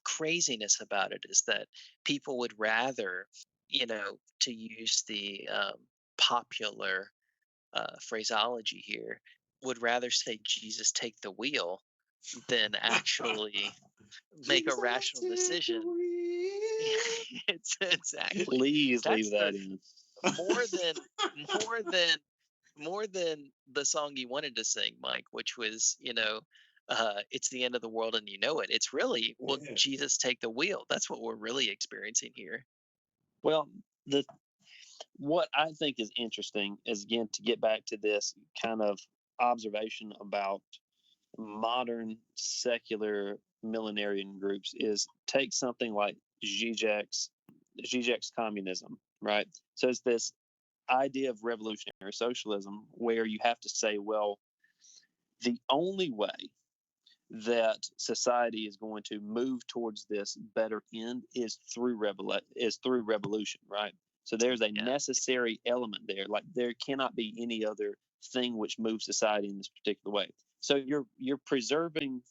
E: craziness about it is that people would rather, to use the popular phraseology here, would rather say Jesus take the wheel than actually make a
C: Jesus,
E: rational
C: take the
E: decision.
C: wheel.
E: It's exactly
D: Please leave
E: that's
D: that
E: the
D: in.
E: more than more than more than the song you wanted to sing, Mike, which was, it's the end of the world and you know it. It's really, will
C: Yeah.
E: Jesus take the wheel? That's what we're really experiencing here.
D: Well, the what I think is interesting is, again, to get back to this kind of observation about modern secular millenarian groups, is take something like Zizek's communism, right? So it's this idea of revolutionary socialism where you have to say, well, the only way that society is going to move towards this better end is through revolution, right? So there's a
E: Yeah.
D: necessary element there. Like, there cannot be any other thing which moves society in this particular way. So you're preserving,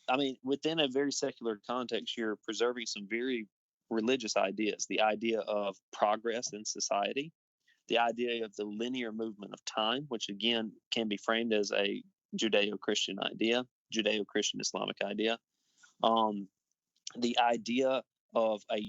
D: I mean, within a very secular context, you're preserving some very religious ideas. The idea of progress in society, the idea of the linear movement of time, which again can be framed as a Judeo-Christian idea, Judeo-Christian Islamic idea. The idea of a,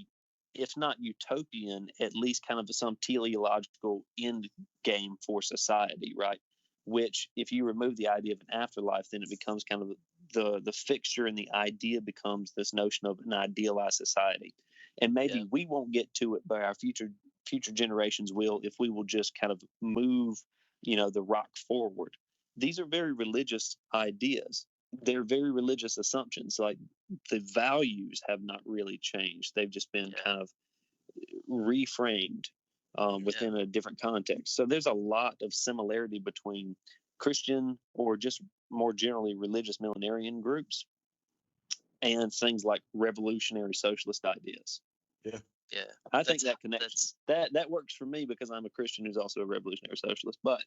D: if not utopian, at least kind of some teleological end game for society, right? Which, if you remove the idea of an afterlife, then it becomes kind of the fixture, and the idea becomes this notion of an idealized society. And maybe
E: Yeah.
D: we won't get to it, but our future generations will, if we will just kind of move, the rock forward. These are very religious ideas. They're very religious assumptions. Like, the values have not really changed. They've just been kind of reframed within a different context. So there's a lot of similarity between Christian, or just more generally religious millenarian groups, and things like revolutionary socialist ideas.
C: Yeah.
E: Yeah.
D: I think that connection, that works for me because I'm a Christian who's also a revolutionary socialist. But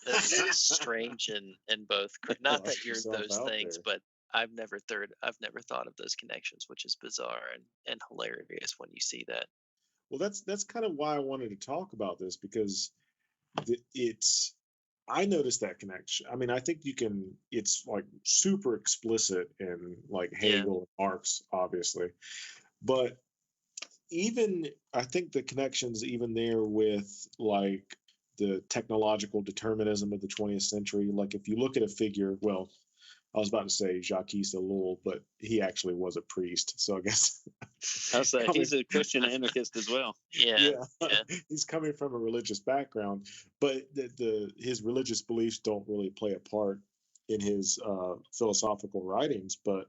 E: That's strange in both. Not that you're those things,
C: there.
E: but I've never thought of those connections, which is bizarre and hilarious when you see that.
C: Well, that's kind of why I wanted to talk about this, because it's, I noticed that connection. I mean, I think it's like super explicit in like Hegel and Marx, obviously, but even I think the connections even there with like the technological determinism of the 20th century. Like, if you look at a figure, well, I was about to say Jacques Ellul, but he actually was a priest, so I guess
D: I'll say he's a Christian anarchist as well.
E: Yeah.
C: He's coming from a religious background, but his religious beliefs don't really play a part in his philosophical writings. But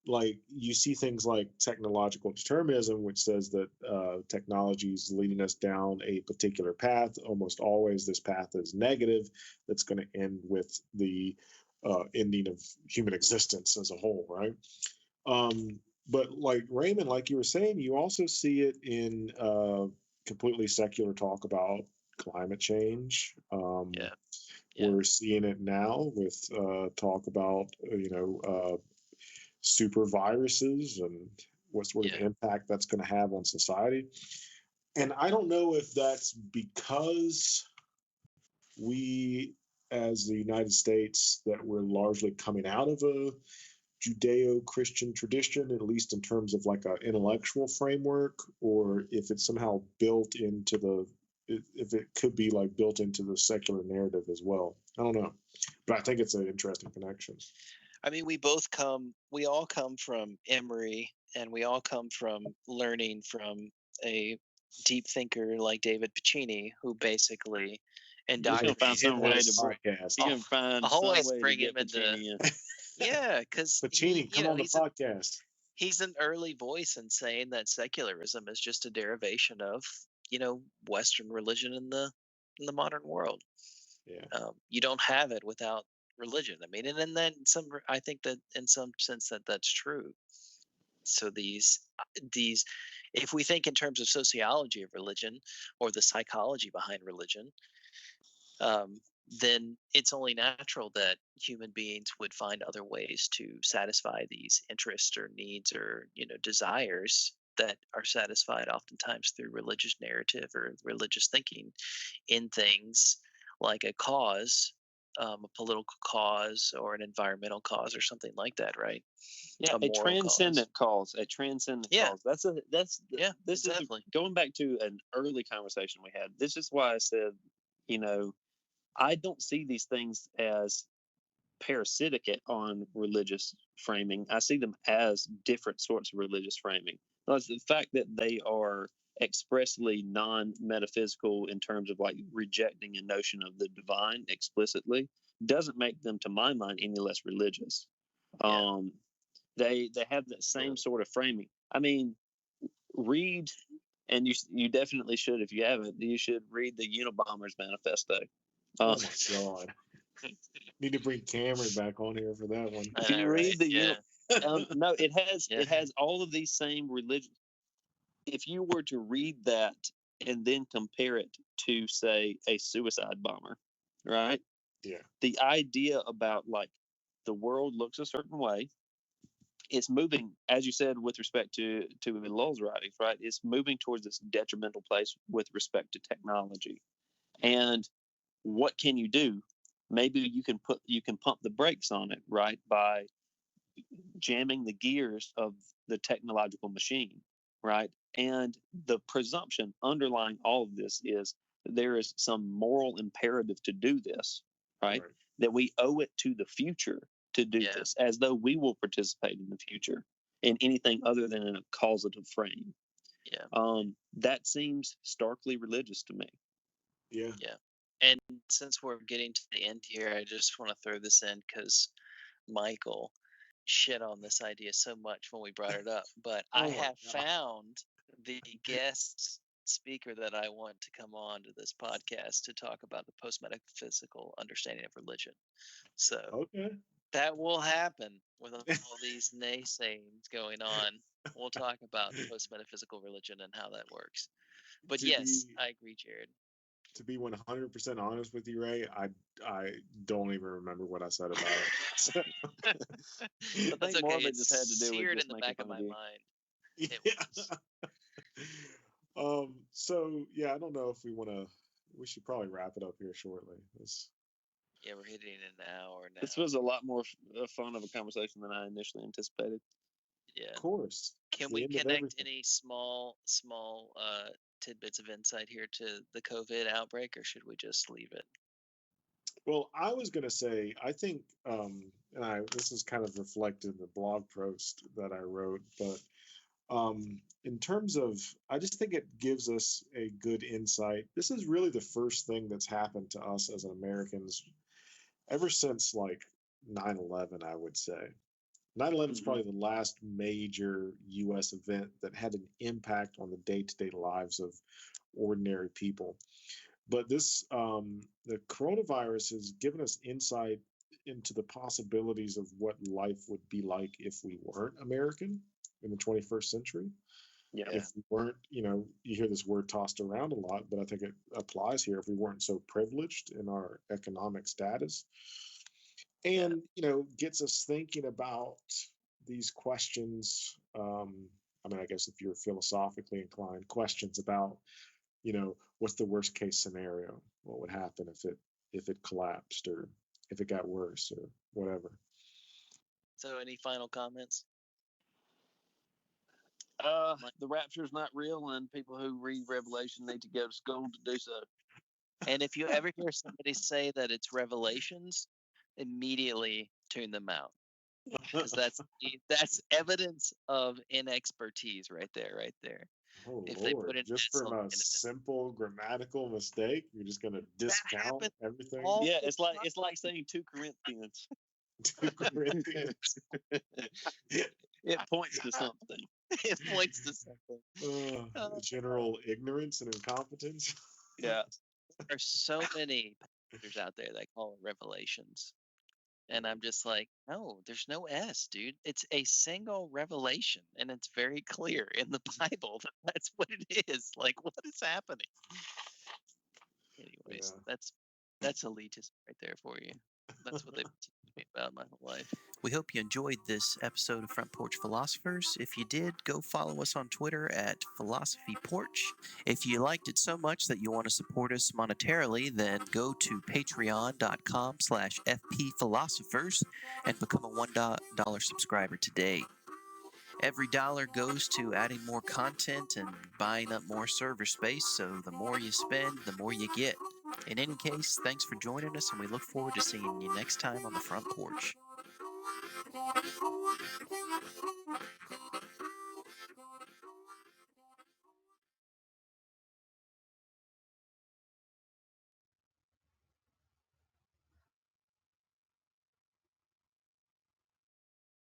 C: like, you see things like technological determinism, which says that technology is leading us down a particular path. Almost always, this path is negative. That's going to end with the ending of human existence as a whole, right? But like Raymond, like you were saying, you also see it in completely secular talk about climate change. We're seeing it now with talk about super viruses and what sort of impact that's going to have on society. And I don't know if that's because we, as the United States, that we're largely coming out of a Judeo-Christian tradition, at least in terms of like an intellectual framework, or if it's somehow built into if it could be like built into the secular narrative as well. I don't know, but I think it's an interesting connection.
E: I mean, we all come from Emory, and we all come from learning from a deep thinker like David Pacini, who basically
D: He's find some way to
C: podcast.
D: He can find
E: always
D: some way
E: bring
D: to get
E: him into
D: Pacini in.
E: yeah, because
C: Pacini, come on the podcast.
E: he's an early voice in saying that secularism is just a derivation of, Western religion in the modern world.
C: Yeah.
E: You don't have it without religion. I mean, and then I think that in some sense that's true. So these, if we think in terms of sociology of religion or the psychology behind religion, um, then it's only natural that human beings would find other ways to satisfy these interests or needs or desires that are satisfied oftentimes through religious narrative or religious thinking in things like a cause, a political cause or an environmental cause or something like that, right?
D: Yeah,
E: A
D: a
E: moral
D: transcendent cause. A transcendent
E: Yeah.
D: cause.
E: Yeah,
D: This
E: exactly.
D: is going back to an early conversation we had. This is why I said, I don't see these things as parasitic on religious framing. I see them as different sorts of religious framing. Because the fact that they are expressly non-metaphysical in terms of like rejecting a notion of the divine explicitly doesn't make them, to my mind, any less religious.
E: Yeah.
D: They have that same sort of framing. I mean, read, and you definitely should, if you haven't, you should read the Unabomber's Manifesto.
C: Oh my God. Need to bring Cameron back on here for that one.
E: I
D: If you
E: know,
D: read
E: right?
D: the
E: Yeah.
D: no, it has
E: Yeah.
D: it has all of these same religion. If you were to read that and then compare it to, say, a suicide bomber, right?
C: Yeah.
D: The idea about like the world looks a certain way. It's moving, as you said, with respect to Lowell's writings, right? It's moving towards this detrimental place with respect to technology. And what can you do? Maybe you can pump the brakes on it, right? By jamming the gears of the technological machine, right? And the presumption underlying all of this is that there is some moral imperative to do this, right? That we owe it to the future to do this, as though we will participate in the future in anything other than in a causative frame.
E: Yeah.
D: That seems starkly religious to me.
C: Yeah.
E: Yeah. And since we're getting to the end here, I just want to throw this in because Michael shit on this idea so much when we brought it up. But I have found the guest speaker that I want to come on to this podcast to talk about the post-metaphysical understanding of religion. So that will happen with all these naysayings going on. We'll talk about post-metaphysical religion and how that works. But yes, I agree, Jared.
C: To be 100% honest with you, Ray, I don't even remember what I said about it.
D: I think more of it just had to do with just
E: in the
D: making
E: back of
D: fun
E: my
D: of you.
E: mind.
C: So yeah, I don't know if we should probably wrap it up here shortly.
E: Yeah, we're hitting an hour now.
D: This was a lot more fun of a conversation than I initially anticipated.
E: Yeah.
C: Of course.
E: Can we connect any small tidbits of insight here to the COVID outbreak, or should we just leave it?
C: Well, I was going to say, I think, this is kind of reflected in the blog post that I wrote, but in terms of, I just think it gives us a good insight. This is really the first thing that's happened to us as Americans ever since like 9/11, I would say. 9/11 is probably the last major U.S. event that had an impact on the day-to-day lives of ordinary people. But the coronavirus has given us insight into the possibilities of what life would be like if we weren't American in the 21st century.
D: Yeah.
C: If we weren't, you hear this word tossed around a lot, but I think it applies here. If we weren't so privileged in our economic status, and gets us thinking about these questions. I mean, I guess if you're philosophically inclined, questions about what's the worst case scenario? What would happen if it collapsed, or if it got worse, or whatever?
E: So, any final comments?
D: The rapture is not real, and people who read Revelation need to go to school to do so.
E: And if you ever hear somebody say that it's Revelations, immediately tune them out, because that's evidence of inexpertise right there.
C: Oh
E: if
C: Lord!
E: They put it
C: Just from a simple grammatical mistake, you're just going to discount everything.
D: Yeah, it's like saying 2 Corinthians.
C: 2 Corinthians.
D: It points to something.
E: It points to something.
C: General ignorance and incompetence.
D: Yeah.
E: There are so many pastors out there that call it revelations. And I'm just like, no, there's no S, dude. It's a single revelation, and it's very clear in the Bible that that's what it is. Like, what is happening? Anyways,
C: Yeah.
E: that's elitism right there for you. That's what they've been teaching me about my whole life.
A: We hope you enjoyed this episode of Front Porch Philosophers. If you did, go follow us on Twitter at Philosophy Porch. If you liked it so much that you want to support us monetarily, then go to patreon.com/FPPhilosophers and become a $1 subscriber today. Every dollar goes to adding more content and buying up more server space, so the more you spend, the more you get. In any case, thanks for joining us, and we look forward to seeing you next time on the Front Porch.